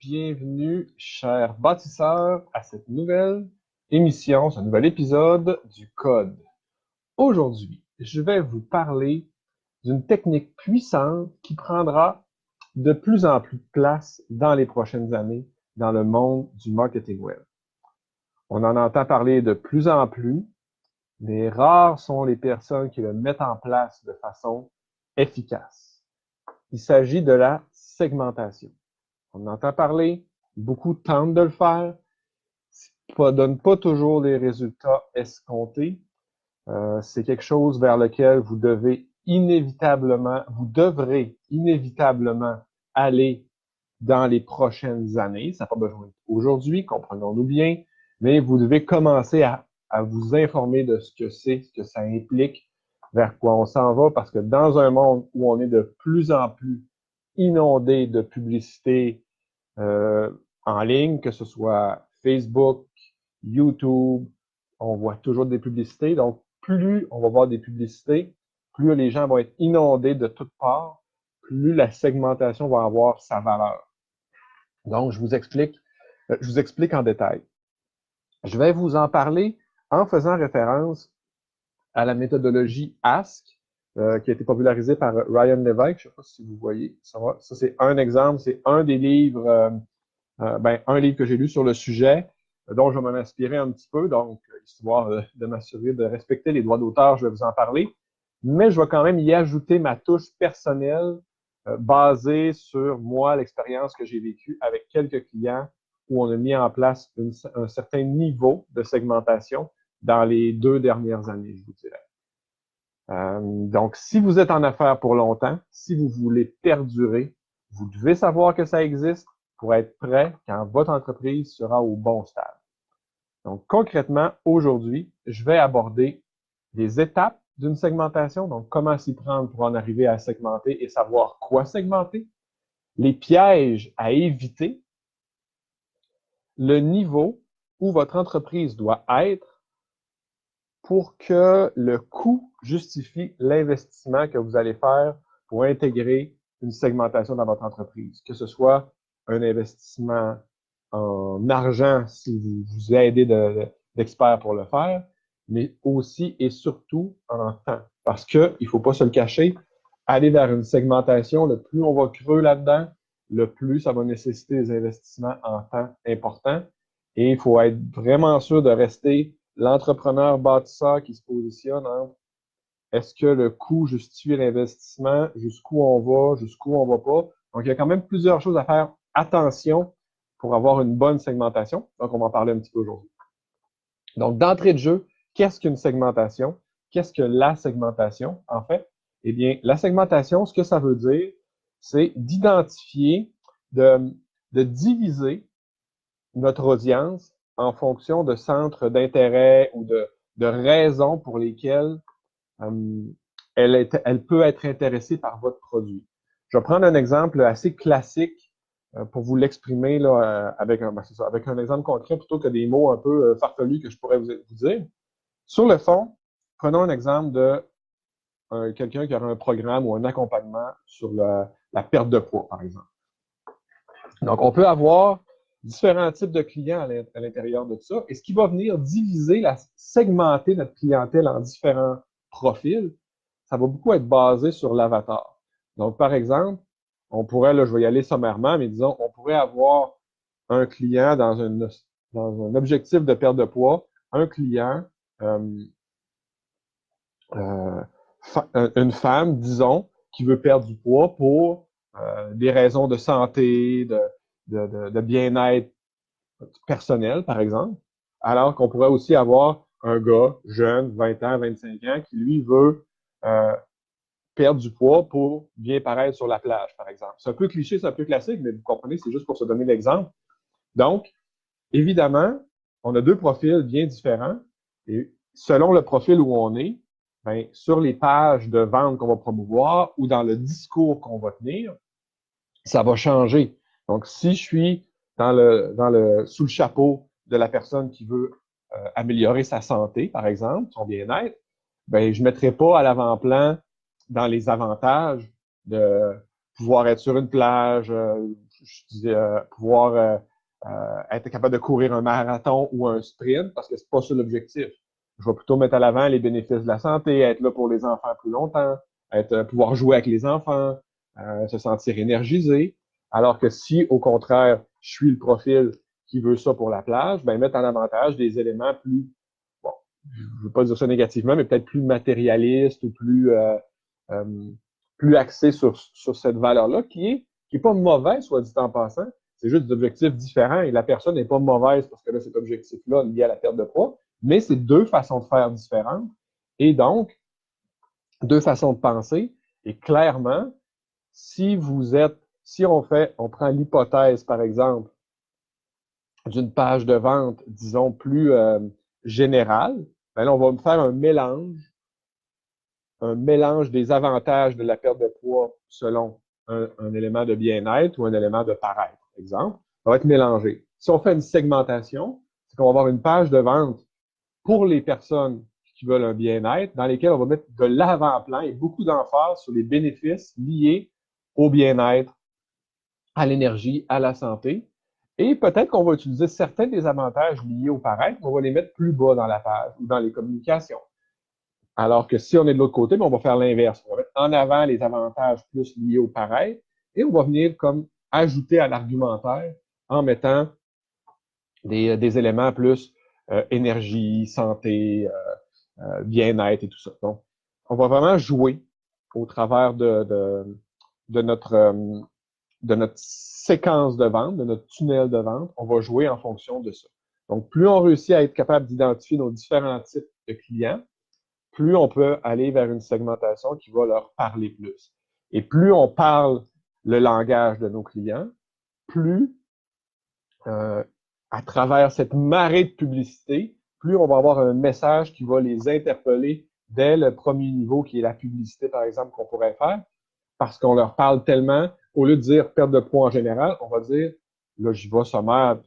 bienvenue, chers bâtisseurs, à cette nouvelle émission, ce nouvel épisode du Code. Aujourd'hui, je vais vous parler d'une technique puissante qui prendra de plus en plus de place dans les prochaines années dans le monde du marketing web. On en entend parler de plus en plus, mais rares sont les personnes qui le mettent en place de façon efficace. Il s'agit de la segmentation. On en entend parler, beaucoup tentent de le faire, ça donne pas toujours les résultats escomptés. C'est quelque chose vers lequel vous devrez inévitablement aller dans les prochaines années. Ça n'a pas besoin d'aujourd'hui, comprenons-nous bien, mais vous devez commencer à vous informer de ce que c'est, ce que ça implique, vers quoi on s'en va, parce que dans un monde où on est de plus en plus inondé de publicité en ligne, que ce soit Facebook, YouTube, on voit toujours des publicités. Donc, plus on va voir des publicités, plus les gens vont être inondés de toutes parts, plus la segmentation va avoir sa valeur. Donc, je vous explique en détail. Je vais vous en parler en faisant référence à la méthodologie Ask, qui a été popularisée par Ryan Levesque. Je ne sais pas si vous voyez. Ça c'est un exemple, c'est un des livres, un livre que j'ai lu sur le sujet, dont je vais m'en inspirer un petit peu, donc histoire de m'assurer de respecter les droits d'auteur, je vais vous en parler. Mais je vais quand même y ajouter ma touche personnelle basée sur moi, l'expérience que j'ai vécue avec quelques clients où on a mis en place un certain niveau de segmentation dans les 2 dernières années, je vous dirais. Donc, si vous êtes en affaires pour longtemps, si vous voulez perdurer, vous devez savoir que ça existe pour être prêt quand votre entreprise sera au bon stade. Donc, concrètement, aujourd'hui, je vais aborder les étapes d'une segmentation, donc comment s'y prendre pour en arriver à segmenter et savoir quoi segmenter, les pièges à éviter, le niveau où votre entreprise doit être pour que le coût justifie l'investissement que vous allez faire pour intégrer une segmentation dans votre entreprise, que ce soit un investissement en argent si vous vous aidez d'experts pour le faire, mais aussi et surtout en temps. Parce que, il faut pas se le cacher, aller vers une segmentation, le plus on va creux là-dedans, le plus ça va nécessiter des investissements en temps importants. Et il faut être vraiment sûr de rester l'entrepreneur bâtisseur qui se positionne entre est-ce que le coût justifie l'investissement, jusqu'où on va pas. Donc, il y a quand même plusieurs choses à faire attention pour avoir une bonne segmentation. Donc, on va en parler un petit peu aujourd'hui. Donc, d'entrée de jeu, qu'est-ce qu'une segmentation? Qu'est-ce que la segmentation, en fait? Eh bien, la segmentation, ce que ça veut dire, c'est d'identifier, de diviser notre audience en fonction de centres d'intérêt ou de raisons pour lesquelles elle peut être intéressée par votre produit. Je vais prendre un exemple assez classique pour vous l'exprimer là, avec un exemple concret plutôt que des mots un peu farfelus que je pourrais vous dire. Sur le fond, prenons un exemple de quelqu'un qui aura un programme ou un accompagnement sur la perte de poids, par exemple. Donc, on peut avoir différents types de clients à l'intérieur de ça. Et ce qui va venir segmenter notre clientèle en différents profils, ça va beaucoup être basé sur l'avatar. Donc, par exemple, on pourrait, là, je vais y aller sommairement, mais disons, on pourrait avoir un client dans un objectif de perte de poids, un client, une femme, disons, qui veut perdre du poids pour des raisons de santé, de bien-être personnel, par exemple, alors qu'on pourrait aussi avoir un gars jeune, 20 ans, 25 ans, qui, lui, veut perdre du poids pour bien paraître sur la plage, par exemple. C'est un peu cliché, c'est un peu classique, mais vous comprenez, c'est juste pour se donner l'exemple. Donc, évidemment, on a 2 profils bien différents, et selon le profil où on est, ben, sur les pages de vente qu'on va promouvoir ou dans le discours qu'on va tenir, ça va changer. Donc, si je suis sous le chapeau de la personne qui veut améliorer sa santé, par exemple, son bien-être, ben, je ne mettrai pas à l'avant-plan dans les avantages de pouvoir être sur une plage, je disais, pouvoir être capable de courir un marathon ou un sprint, parce que c'est pas ça l'objectif. Je vais plutôt mettre à l'avant les bénéfices de la santé, être là pour les enfants plus longtemps, pouvoir jouer avec les enfants, se sentir énergisé. Alors que si, au contraire, je suis le profil qui veut ça pour la plage, ben mettre en avantage des éléments plus, bon, je ne veux pas dire ça négativement, mais peut-être plus matérialistes ou euh, plus axés sur cette valeur-là, qui est pas mauvaise, soit dit en passant. C'est juste des objectifs différents et la personne n'est pas mauvaise parce que là, cet objectif-là lié à la perte de poids, mais c'est deux façons de faire différentes et donc deux façons de penser. Et clairement, si on prend l'hypothèse, par exemple, d'une page de vente, disons, plus générale, ben là, on va faire un mélange des avantages de la perte de poids selon un élément de bien-être ou un élément de paraître, exemple. Ça va être mélangé. Si on fait une segmentation, c'est qu'on va avoir une page de vente pour les personnes qui veulent un bien-être, dans lesquelles on va mettre de l'avant-plan et beaucoup d'emphase sur les bénéfices liés au bien-être, à l'énergie, à la santé. Et peut-être qu'on va utiliser certains des avantages liés au paraître, mais on va les mettre plus bas dans la page ou dans les communications. Alors que si on est de l'autre côté, on va faire l'inverse. On va mettre en avant les avantages plus liés au paraître et on va venir comme ajouter à l'argumentaire en mettant des éléments plus énergie, santé, bien-être et tout ça. Donc, on va vraiment jouer au travers de notre séquence de vente, de notre tunnel de vente. On va jouer en fonction de ça. Donc, plus on réussit à être capable d'identifier nos différents types de clients, plus on peut aller vers une segmentation qui va leur parler plus. Et plus on parle le langage de nos clients, plus à travers cette marée de publicité, plus on va avoir un message qui va les interpeller dès le premier niveau, qui est la publicité, par exemple, qu'on pourrait faire, parce qu'on leur parle tellement, au lieu de dire perte de poids en général, on va dire, là, j'y vais sommaire,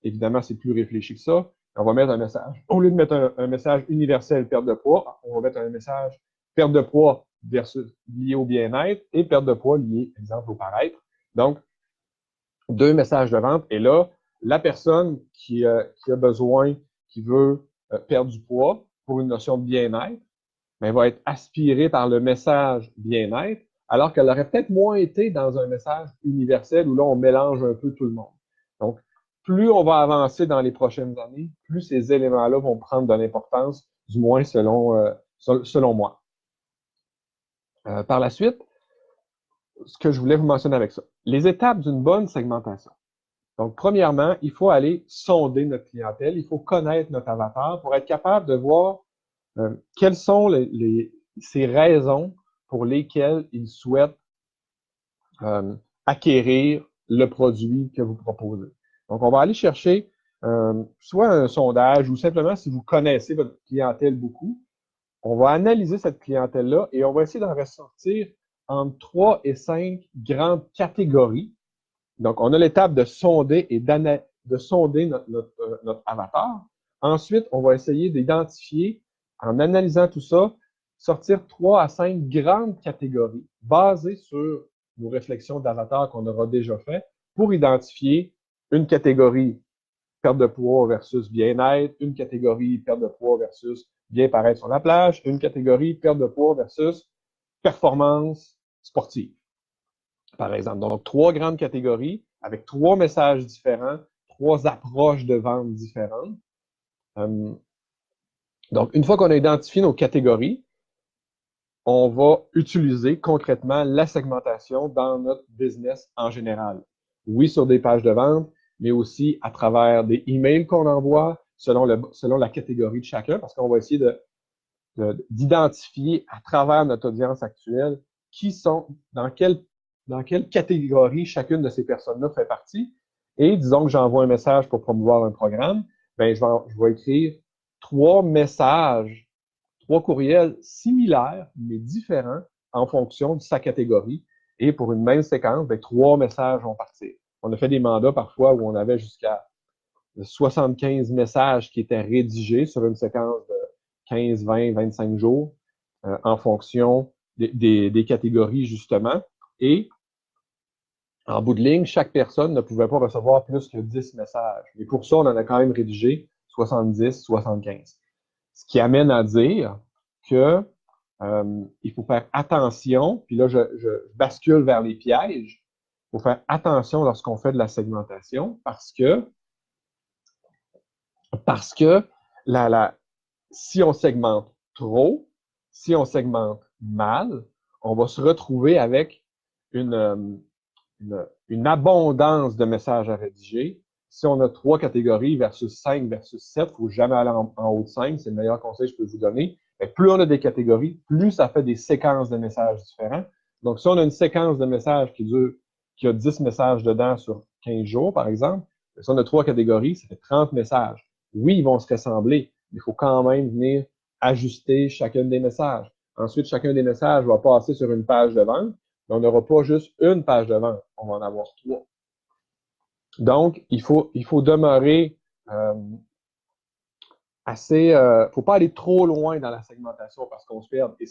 évidemment, c'est plus réfléchi que ça, on va mettre un message. Au lieu de mettre un message universel perte de poids, on va mettre un message perte de poids versus lié au bien-être et perte de poids lié, exemple, au paraître. Donc, deux messages de vente. Et là, la personne qui a besoin, qui veut perdre du poids pour une notion de bien-être, ben, va être aspirée par le message bien-être, alors qu'elle aurait peut-être moins été dans un message universel où là, on mélange un peu tout le monde. Donc, plus on va avancer dans les prochaines années, plus ces éléments-là vont prendre de l'importance, du moins selon moi. Par la suite, ce que je voulais vous mentionner avec ça, les étapes d'une bonne segmentation. Donc, premièrement, il faut aller sonder notre clientèle, il faut connaître notre avatar pour être capable de voir quelles sont ces raisons pour lesquelles il souhaite acquérir le produit que vous proposez. Donc, on va aller chercher soit un sondage ou simplement si vous connaissez votre clientèle beaucoup, on va analyser cette clientèle-là et on va essayer d'en ressortir entre 3 et 5 grandes catégories. Donc, on a l'étape de sonder et de sonder notre avatar. Ensuite, on va essayer d'identifier, en analysant tout ça, sortir 3 à 5 grandes catégories basées sur nos réflexions d'avatar qu'on aura déjà fait pour identifier une catégorie perte de poids versus bien-être, une catégorie perte de poids versus bien paraître sur la plage, une catégorie perte de poids versus performance sportive, par exemple. Donc, 3 grandes catégories avec 3 messages différents, 3 approches de vente différentes. Donc, une fois qu'on a identifié nos catégories, on va utiliser concrètement la segmentation dans notre business en général. Oui, sur des pages de vente, mais aussi à travers des emails qu'on envoie selon la catégorie de chacun, parce qu'on va essayer d'identifier à travers notre audience actuelle dans quelle catégorie chacune de ces personnes-là fait partie. Et disons que j'envoie un message pour promouvoir un programme, ben je vais écrire 3 messages, 3 courriels similaires, mais différents en fonction de sa catégorie. Et pour une même séquence, ben, 3 messages vont partir. On a fait des mandats parfois où on avait jusqu'à 75 messages qui étaient rédigés sur une séquence de 15, 20, 25 jours en fonction des catégories, justement. Et En bout de ligne, chaque personne ne pouvait pas recevoir plus que 10 messages. Et pour ça, on en a quand même rédigé 70, 75. Ce qui amène à dire que il faut faire attention, puis là, je bascule vers les pièges. Il faut faire attention lorsqu'on fait de la segmentation parce que si on segmente trop, si on segmente mal, on va se retrouver avec une, une abondance de messages à rédiger. Si on a 3 catégories versus 5 versus 7, il ne faut jamais aller en haut de 5, c'est le meilleur conseil que je peux vous donner. Mais plus on a des catégories, plus ça fait des séquences de messages différents. Donc, si on a une séquence de messages qui a 10 messages dedans sur 15 jours, par exemple, si on a 3 catégories, ça fait 30 messages. Oui, ils vont se ressembler, mais il faut quand même venir ajuster chacun des messages. Ensuite, chacun des messages va passer sur une page de vente. Mais on n'aura pas juste une page de vente, on va en avoir 3. Donc, il faut demeurer faut pas aller trop loin dans la segmentation parce qu'on se perd et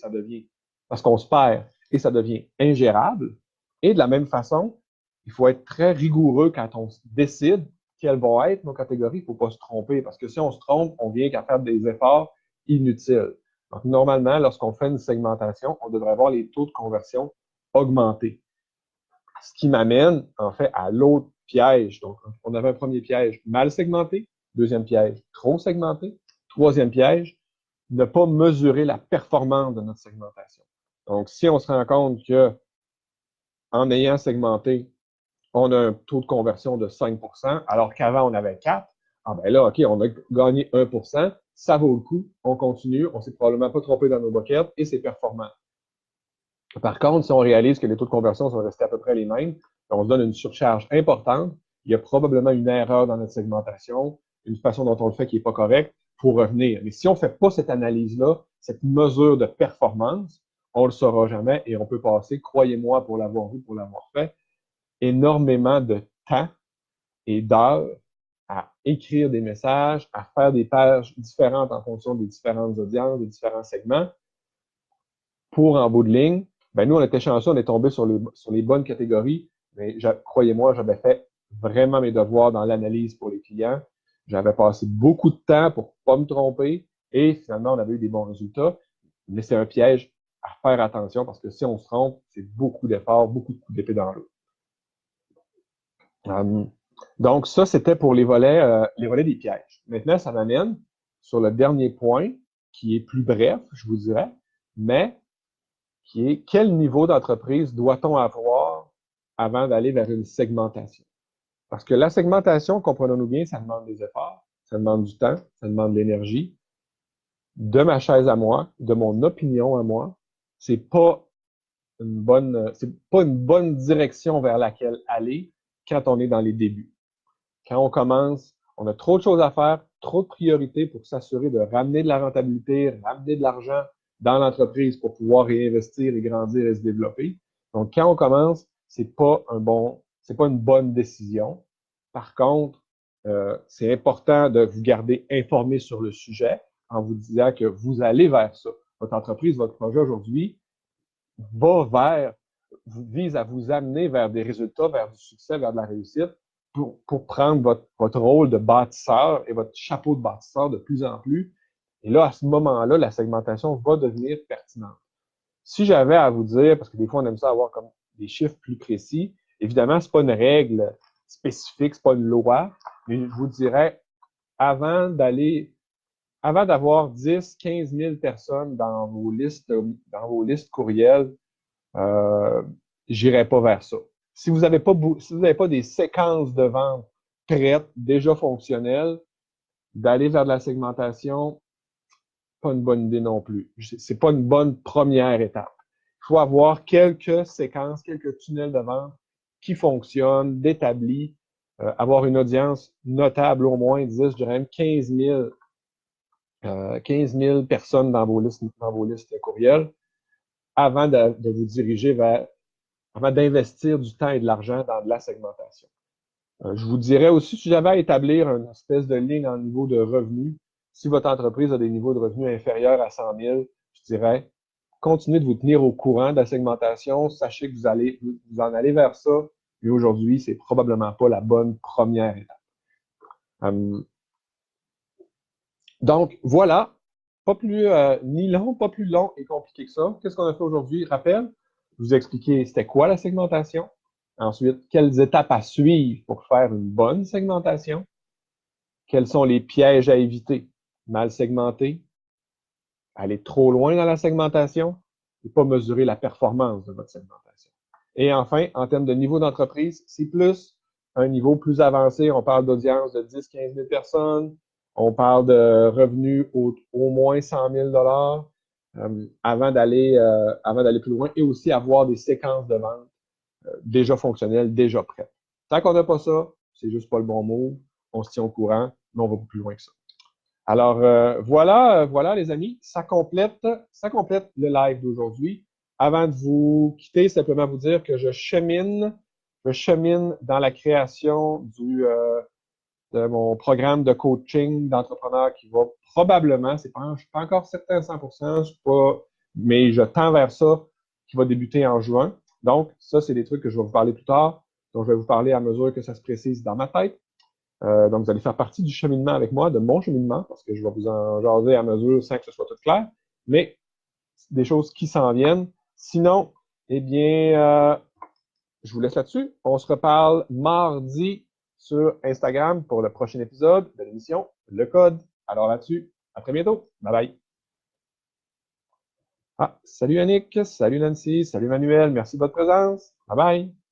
parce qu'on se perd et ça devient ingérable. Et de la même façon, il faut être très rigoureux quand on décide quelles vont être nos catégories. Il ne faut pas se tromper parce que si on se trompe, on vient qu'à faire des efforts inutiles. Donc, normalement, lorsqu'on fait une segmentation, on devrait avoir les taux de conversion augmentés. Ce qui m'amène, en fait, à l'autre piège. Donc, on avait un premier piège mal segmenté, deuxième piège trop segmenté, troisième piège, ne pas mesurer la performance de notre segmentation. Donc, si on se rend compte que en ayant segmenté, on a un taux de conversion de 5%, alors qu'avant, on avait 4, ah ben là, OK, on a gagné 1%, ça vaut le coup, on continue, on s'est probablement pas trompé dans nos boquettes et c'est performant. Par contre, si on réalise que les taux de conversion sont restés à peu près les mêmes, on se donne une surcharge importante, il y a probablement une erreur dans notre segmentation, une façon dont on le fait qui n'est pas correcte, pour revenir. Mais si on ne fait pas cette analyse-là, cette mesure de performance, on ne le saura jamais et on peut passer, croyez-moi, pour l'avoir vu, pour l'avoir fait, énormément de temps et d'heures à écrire des messages, à faire des pages différentes en fonction des différentes audiences, des différents segments, pour en bout de ligne, ben nous, on était chanceux, on est tombé sur les bonnes catégories, mais croyez-moi, j'avais fait vraiment mes devoirs dans l'analyse pour les clients. J'avais passé beaucoup de temps pour pas me tromper et finalement, on avait eu des bons résultats. Mais c'est un piège à faire attention parce que si on se trompe, c'est beaucoup d'efforts, beaucoup de coups d'épée dans l'eau. Donc, ça, c'était pour les volets des pièges. Maintenant, ça m'amène sur le dernier point qui est plus bref, je vous dirais, mais qui est quel niveau d'entreprise doit-on avoir avant d'aller vers une segmentation? Parce que la segmentation, comprenons-nous bien, ça demande des efforts, ça demande du temps, ça demande de l'énergie. De ma chaise à moi, de mon opinion à moi, c'est pas c'est pas une bonne direction vers laquelle aller quand on est dans les débuts. Quand on commence, on a trop de choses à faire, trop de priorités pour s'assurer de ramener de la rentabilité, ramener de l'argent dans l'entreprise pour pouvoir réinvestir et grandir et se développer. Donc, quand on commence, c'est pas une bonne décision. Par contre, c'est important de vous garder informé sur le sujet en vous disant que vous allez vers ça. Votre entreprise, votre projet aujourd'hui vise à vous amener vers des résultats, vers du succès, vers de la réussite pour prendre votre rôle de bâtisseur et votre chapeau de bâtisseur de plus en plus. Et là, à ce moment-là, la segmentation va devenir pertinente. Si j'avais à vous dire, parce que des fois, on aime ça avoir comme des chiffres plus précis, évidemment, c'est pas une règle spécifique, c'est pas une loi, mais je vous dirais, avant d'avoir 10, 15 000 personnes dans vos listes courriels, j'irai pas vers ça. Si vous n'avez pas des séquences de vente prêtes, déjà fonctionnelles, d'aller vers de la segmentation, pas une bonne idée non plus. C'est pas une bonne première étape. Il faut avoir quelques séquences, quelques tunnels de vente qui fonctionnent, d'établis, avoir une audience notable au moins 10, je dirais même 15 000 personnes dans vos listes courriels avant de vous diriger avant d'investir du temps et de l'argent dans de la segmentation. Je vous dirais aussi, si j'avais à établir une espèce de ligne en niveau de revenus, si votre entreprise a des niveaux de revenus inférieurs à 100 000, je dirais, continuez de vous tenir au courant de la segmentation. Sachez que vous en allez vers ça. mais aujourd'hui, c'est probablement pas la bonne première étape. Donc, voilà, pas plus ni long, pas plus long et compliqué que ça. Qu'est-ce qu'on a fait aujourd'hui? Rappel, je vous ai expliqué c'était quoi la segmentation. Ensuite, quelles étapes à suivre pour faire une bonne segmentation. Quels sont les pièges à éviter? Mal segmenter, aller trop loin dans la segmentation et pas mesurer la performance de votre segmentation. Et enfin, en termes de niveau d'entreprise, c'est plus un niveau plus avancé. On parle d'audience de 10-15 000 personnes. On parle de revenus au moins 100 000 avant d'aller plus loin et aussi avoir des séquences de vente déjà fonctionnelles, déjà prêtes. Tant qu'on n'a pas ça, c'est juste pas le bon mot. On se tient au courant, mais on va plus loin que ça. Alors, voilà, les amis, ça complète le live d'aujourd'hui. Avant de vous quitter, simplement vous dire que je chemine dans la création de mon programme de coaching d'entrepreneur qui va probablement, je ne suis pas encore certain à 100%, mais je tends vers ça, qui va débuter en juin. Donc, ça, c'est des trucs que je vais vous parler plus tard, dont je vais vous parler à mesure que ça se précise dans ma tête. Donc, vous allez faire partie du cheminement avec moi, de mon cheminement, parce que je vais vous en jaser à mesure sans que ce soit tout clair, mais des choses qui s'en viennent. Sinon, eh bien, je vous laisse là-dessus. On se reparle mardi sur Instagram pour le prochain épisode de l'émission Le Code. Alors là-dessus, à très bientôt. Bye bye. Ah, salut Annick, salut Nancy, salut Manuel, merci de votre présence. Bye bye.